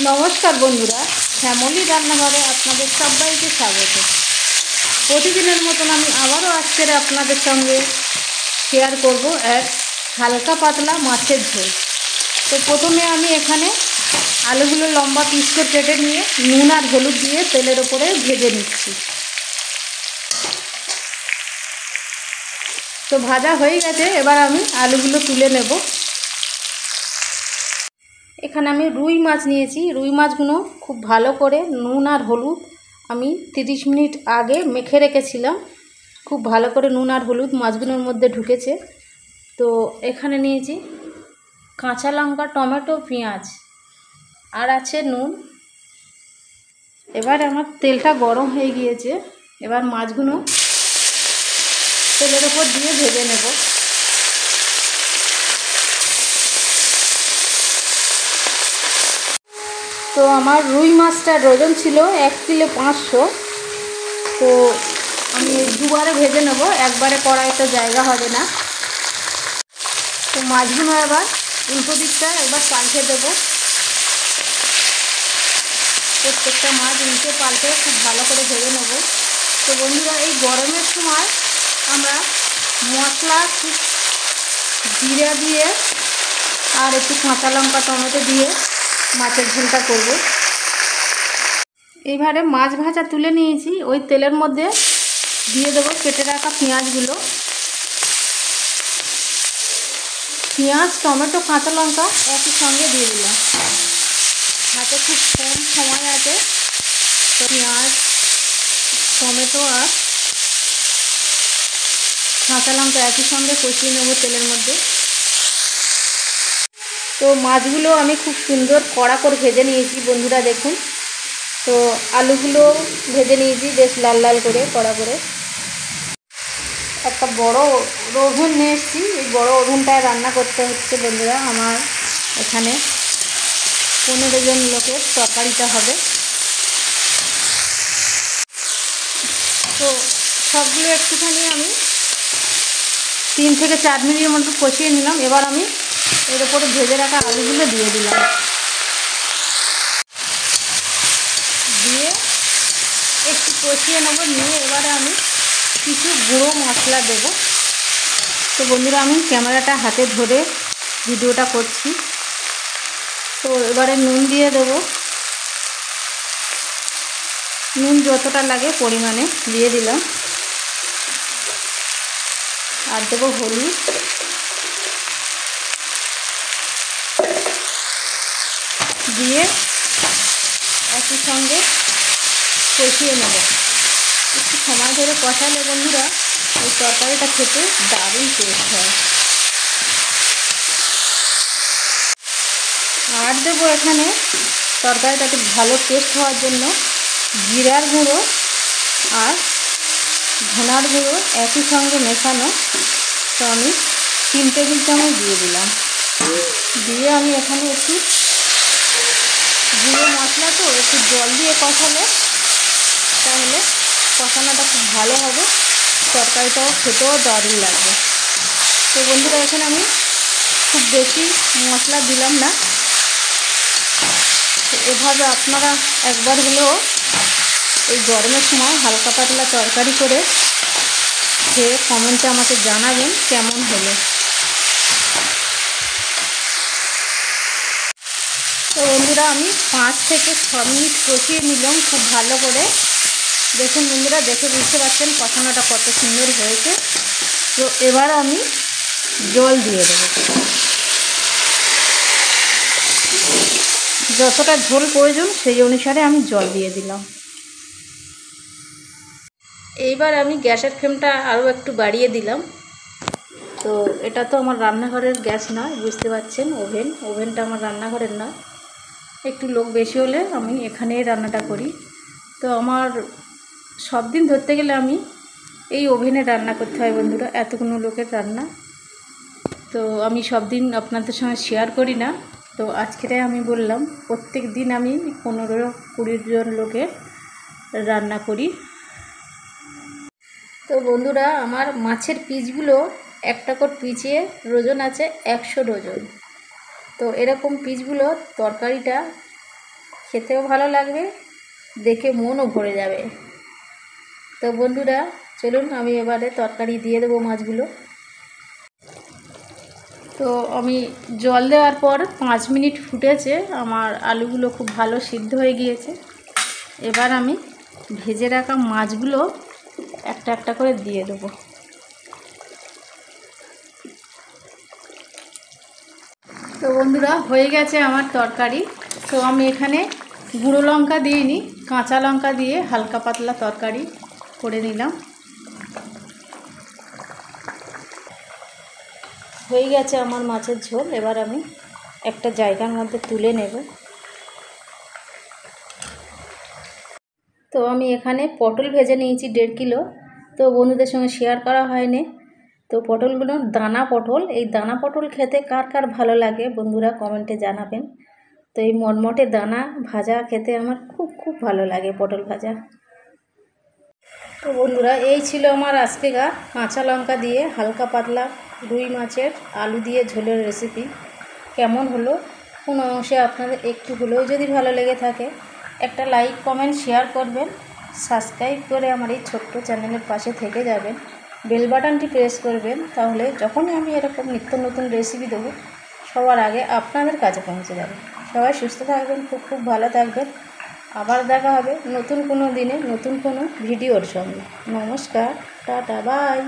নমস্কার বন্ধুরা, শ্যামলী রান্নাঘরে আপনাদের সবাইকে স্বাগত। প্রতিদিনের মতন আমি আবারও আজকের আপনাদের সঙ্গে শেয়ার করব এক হালকা পাতলা মাছের ঝোল। তো প্রথমে আমি এখানে আলুগুলো লম্বা পিস করে কেটে নিয়ে নুন আর হলুদ দিয়ে তেলের ওপরে ভেজে নিচ্ছি। তো ভাজা হয়ে গেছে, এবার আমি আলুগুলো তুলে নেব। এখানে আমি রুই মাছ নিয়েছি। রুই মাছগুলো খুব ভালো করে নুন আর হলুদ আমি 30 মিনিট আগে মেখে রেখেছিলাম। খুব ভালো করে নুন আর হলুদ মাছগুলোর মধ্যে ঢুকেছে। তো এখানে নিয়েছি কাঁচা লঙ্কা, টমেটো, পেঁয়াজ আর আছে নুন। এবার আমার তেলটা গরম হয়ে গিয়েছে, এবার মাছগুলো তেলের ওপর দিয়ে ভেজে নেব। তো আমার রুই মাছটার ওজন ছিল 1 কিলো 500। তো আমি দুবারে ভেজে নেব, একবারে কড়াইতে জায়গা হবে না। তো মাছগুলো এবার উল্টো দিকটা একবার পাল্টে দেবো। প্রত্যেকটা মাছ উল্টে পাল্টে খুব ভালো করে ভেজে নেব। তো বন্ধুরা, এই গরমের সময় আমরা মশলা খুব জিরা দিয়ে আর একটু কাঁচা লঙ্কা, টমেটো দিয়ে মাছের ঝোলটা করব। এইবারে মাছ ভাজা তুলে নিয়েছি, ওই তেলের মধ্যে দিয়ে দেবো কেটে রাখা পেঁয়াজগুলো। পেঁয়াজ, টমেটো, কাঁচা লঙ্কা একই সঙ্গে দিয়ে দিলাম। হাতে খুব কম সময় আছে, তো পেঁয়াজ, টমেটো আর কাঁচা লঙ্কা একই সঙ্গে কষিয়ে নেব তেলের মধ্যে। তো মাছগুলো আমি খুব সুন্দর কড়া করে ভেজে নিয়েছি বন্ধুরা, দেখুন। তো আলুগুলো ভেজে নিয়েছি বেশ লাল লাল করে কড়া করে। একটা বড় ওভেন নিয়ে এসেছি, এই বড় ওভেনটায় রান্না করতে হচ্ছে বন্ধুরা। আমার এখানে 15 জন লোকের তরকারিটা হবে। তো সবগুলো একটুখানি আমি 3 থেকে 4 মিনিটের মতো কষিয়ে নিলাম। এবার আমি এর উপরে ভেজে রাখা আলুগুলো দিয়ে দিলাম। দিয়ে একটু কষিয়ে নেব, নিয়ে এবারে আমি কিছু গুঁড়ো মশলা দেবো। তো বন্ধুরা, আমি ক্যামেরাটা হাতে ধরে ভিডিওটা করছি। তো এবারে নুন দিয়ে দেবো। নুন যতটা লাগে পরিমাণে দিয়ে দিলাম। আর দেবো হলুদ, দিয়ে একই সঙ্গে কষিয়ে নেব। একটু সময় ধরে কষালে বন্ধুরা এই তরকারিটা খেতে দারুণ টেস্ট হয়। আর দেবো এখানে তরকারিটাতে ভালো টেস্ট হওয়ার জন্য জিরার গুঁড়ো আর ধনার গুঁড়ো একই সঙ্গে মেশানো। তো আমি 3 টেবিল চামচ দিয়ে দিলাম। দিয়ে আমি এখানে একটু গুঁড়ো মশলা, তো একটু জল দিয়ে কষালে তাহলে কষানোটা খুব ভালো হবে, তরকারিটাও খেতেও দারুণ লাগবে। তো বন্ধুরা, এখানে আমি খুব বেশি মশলা দিলাম না। তো এভাবে আপনারা একবার হলেও এই গরমের সময় হালকা পাতলা তরকারি করে খেয়ে কমেন্টে আমাকে জানাবেন কেমন হলো। তো বন্ধুরা, আমি 5 থেকে 6 মিনিট কষিয়ে নিলাম খুব ভালো করে। দেখুন বন্ধুরা, দেখে বুঝতে পারছেন কষানোটা কত সুন্দর হয়েছে। তো এবার আমি জল দিয়ে দেবো। যতটা ঝোল প্রয়োজন সেই অনুসারে আমি জল দিয়ে দিলাম। এইবার আমি গ্যাসের ফ্লেমটা আরও একটু বাড়িয়ে দিলাম। তো এটা তো আমার রান্নাঘরের গ্যাস না, বুঝতে পারছেন, ওভেনটা আমার রান্নাঘরের না। একটু লোক বেশি হলে আমি এখানেই রান্নাটা করি। তো আমার সব দিন ধরতে গেলে আমি এই ওভেনে রান্না করতে হয় বন্ধুরা, এতগুলো লোকের রান্না। তো আমি সব দিন আপনাদের সঙ্গে শেয়ার করি না। তো আজকে আমি বললাম প্রত্যেক দিন আমি 15-20 জন লোকের রান্না করি। তো বন্ধুরা, আমার মাছের পিসগুলো একটা করে পিচে ওজন আছে 100 ওজন। তো এরকম পিসগুলো তরকারিটা খেতেও ভালো লাগবে, দেখে মনও ভরে যাবে। তো বন্ধুরা চলুন আমি এবারে তরকারি দিয়ে দেবো মাছগুলো। তো আমি জল দেওয়ার পর 5 মিনিট ফুটেছে, আমার আলুগুলো খুব ভালো সিদ্ধ হয়ে গিয়েছে। এবার আমি ভেজে রাখা মাছগুলো একটা একটা করে দিয়ে দেবো। তো বন্ধুরা হয়ে গেছে আমার তরকারি। তো আমি এখানে গুঁড়ো লঙ্কা দিইনি, কাঁচা লঙ্কা দিয়ে হালকা পাতলা তরকারি করে নিলাম। হয়ে গেছে আমার মাছের ঝোল। এবার আমি একটা জায়গার মধ্যে তুলে নেব। তো আমি এখানে পটল ভেজে নিয়েছি 1.5 কিলো। তো বন্ধুদের সঙ্গে শেয়ার করা হয়নি। তো পটলগুলো দানা পটল, এই দানা পটল খেতে কার কার ভালো লাগে বন্ধুরা কমেন্টে জানাবেন। তো এই মটমটে দানা ভাজা খেতে আমার খুব খুব ভালো লাগে, পটল ভাজা। তো বন্ধুরা এই ছিল আমার আজকেকার কাঁচা লঙ্কা দিয়ে হালকা পাতলা রুই মাছের আলু দিয়ে ঝোলের রেসিপি। কেমন হলো, কোনো অংশে আপনাদের একটু হলেও যদি ভালো লেগে থাকে একটা লাইক কমেন্ট শেয়ার করবেন, সাবস্ক্রাইব করে আমার এই ছোট্ট চ্যানেলের পাশে থেকে যাবেন, বেল বাটনটি প্রেস করবেন, তাহলে যখনই আমি এরকম নিত্য নতুন রেসিপি দেবো সবার আগে আপনাদের কাছে পৌঁছে যাবে। সবাই সুস্থ থাকবেন, খুব খুব ভালো থাকবেন। আবার দেখা হবে নতুন কোনো দিনে নতুন কোনো ভিডিওর সঙ্গে। নমস্কার, টাটা, বাই।